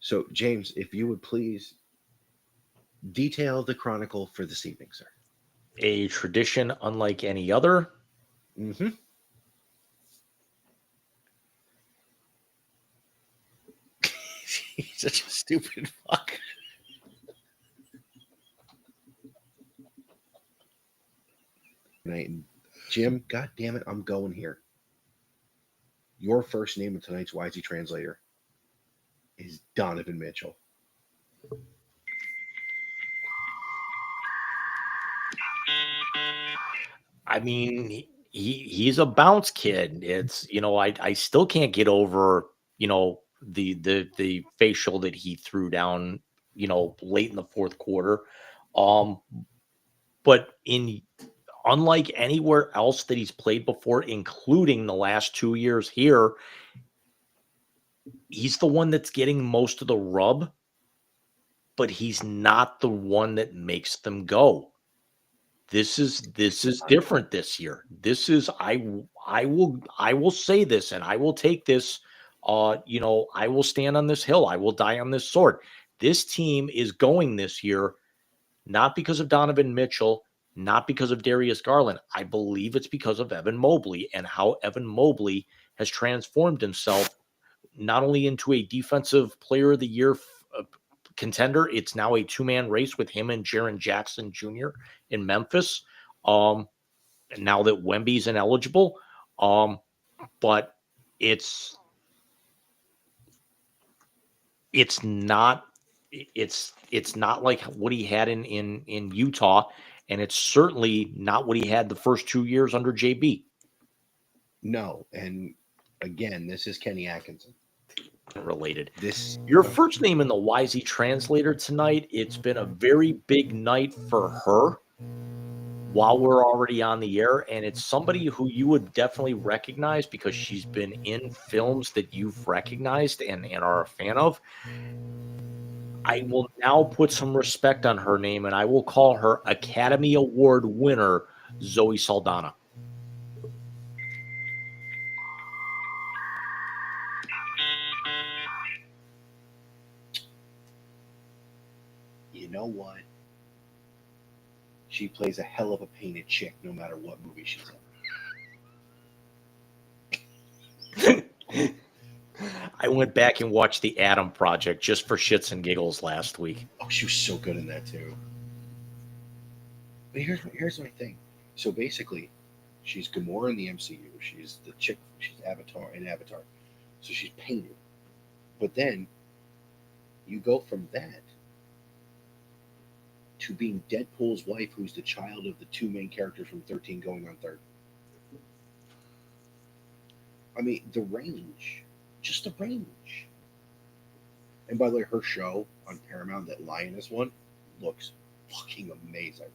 So, James, if you would please detail the chronicle for this evening, sir. A tradition unlike any other. Mm-hmm. He's such a stupid fuck. Jim, God damn it, I'm going here. Your first name in tonight's Wisey Translator is Donovan Mitchell. I mean, he's a bounce kid. It's, I still can't get over, the facial that he threw down, late in the fourth quarter. But unlike anywhere else that he's played before, including the last 2 years here, he's the one that's getting most of the rub, but he's not the one that makes them go. This is different this year. This is I will say this, and I will take this. I will stand on this hill. I will die on this sword. This team is going this year not because of Donovan Mitchell, not because of Darius Garland. I believe it's because of Evan Mobley and how Evan Mobley has transformed himself not only into a defensive player of the year contender, it's now a two-man race with him and Jaren Jackson Jr. in Memphis. Now that Wemby's ineligible, but it's not like what he had in Utah, and it's certainly not what he had the first 2 years under JB. No, and again, this is Kenny Atkinson. Related. Your first name in the Wisey Translator tonight, it's been a very big night for her while we're already on the air, and it's somebody who you would definitely recognize because she's been in films that you've recognized and are a fan of. I will now put some respect on her name, and I will call her Academy Award winner, Zoe Saldana. You know what? She plays a hell of a painted chick no matter what movie she's in. I went back and watched The Adam Project just for shits and giggles last week. Oh, she was so good in that too. But here's my thing. So basically, she's Gamora in the MCU. She's the chick. She's Avatar in Avatar. So she's painted. But then you go from that to being Deadpool's wife, who's the child of the two main characters from 13 going on 30. I mean, the range. Just the range. And by the way, her show on Paramount, that Lioness one, looks fucking amazing.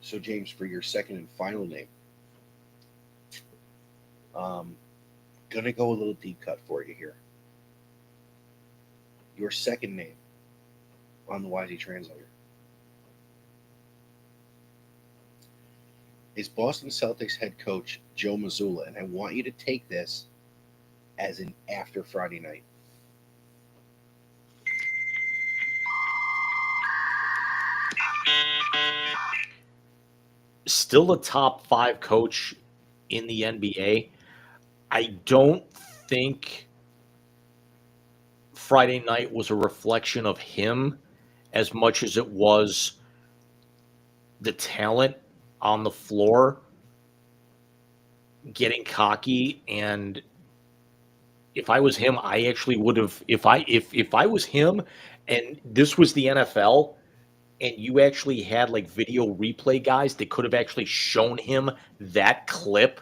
So, James, for your second and final name, gonna go a little deep cut for you here. Your second name on the Wisey Translator is Boston Celtics head coach Joe Mazzulla, and I want you to take this as an after Friday night. Still a top 5 coach in the NBA. I don't think Friday night was a reflection of him as much as it was the talent on the floor getting cocky. And if I was him, I actually would have, if I was him and this was the NFL and you actually had like video replay guys that could have actually shown him that clip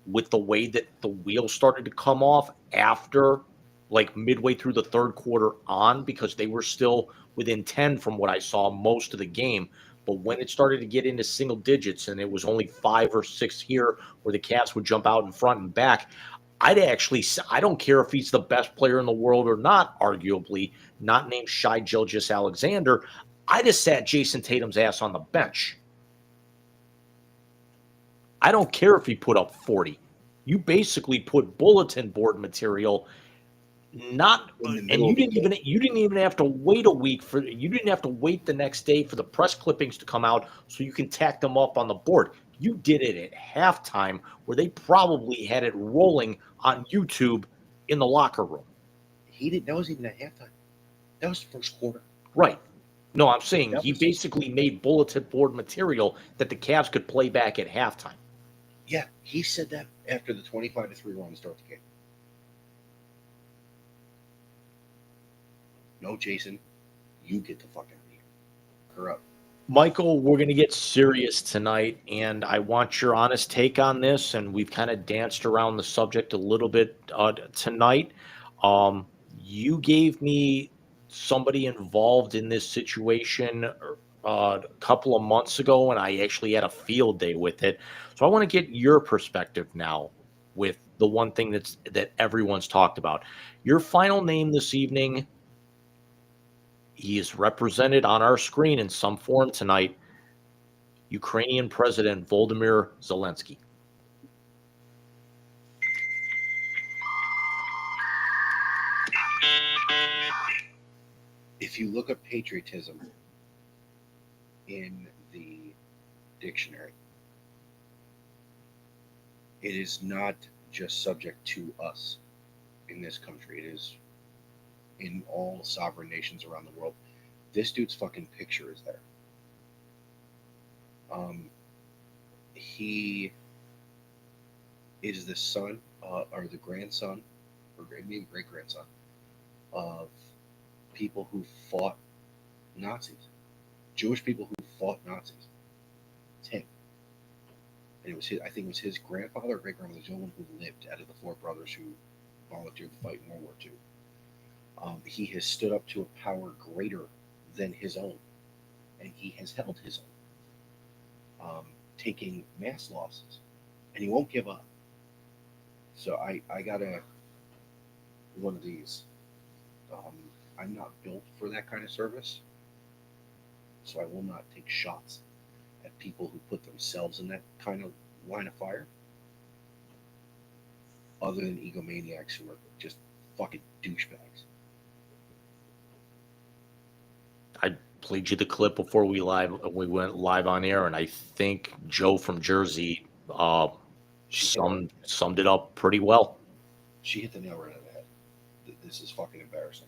with the way that the wheels started to come off after like midway through the third quarter on, because they were still within 10 from what I saw most of the game. But when it started to get into single digits and it was only 5 or 6 here where the Cavs would jump out in front and back, I don't care if he's the best player in the world or not, arguably, not named Shai Gilgeous-Alexander. I just sat Jason Tatum's ass on the bench. I don't care if he put up 40. You basically put bulletin board material Not, in the and middle you of the didn't even have to wait a week for you didn't have to wait the next day for the press clippings to come out so you can tack them up on the board. You did it at halftime where they probably had it rolling on YouTube in the locker room. That was even at halftime. That was the first quarter. Right. No, I'm saying That he was basically made bulletin board material that the Cavs could play back at halftime. Yeah, he said that after the 25-3 run to start the game. No, Jason, you get the fuck out of here. Hurry up. Michael, we're going to get serious tonight, and I want your honest take on this. And we've kind of danced around the subject a little bit tonight. You gave me somebody involved in this situation a couple of months ago, and I actually had a field day with it. So I want to get your perspective now with the one thing that everyone's talked about. Your final name this evening. He is represented on our screen in some form tonight. Ukrainian President Volodymyr Zelenskyy. If you look up patriotism in the dictionary, it is not just subject to us in this country. It is in all sovereign nations around the world. This dude's fucking picture is there. He is the son or the grandson, or maybe great grandson, of people who fought Nazis, Jewish people who fought Nazis. It's him. And it was I think it was his grandfather or great grandfather, the only one who lived out of the four brothers who volunteered to fight in World War II. He has stood up to a power greater than his own, and he has held his own, taking mass losses, and he won't give up. So I got one of these. I'm not built for that kind of service, so I will not take shots at people who put themselves in that kind of line of fire, other than egomaniacs who are just fucking douchebags. I played you the clip before we went live on air, and I think Joe from Jersey summed it up pretty well. She hit the nail right on the head. This is fucking embarrassing.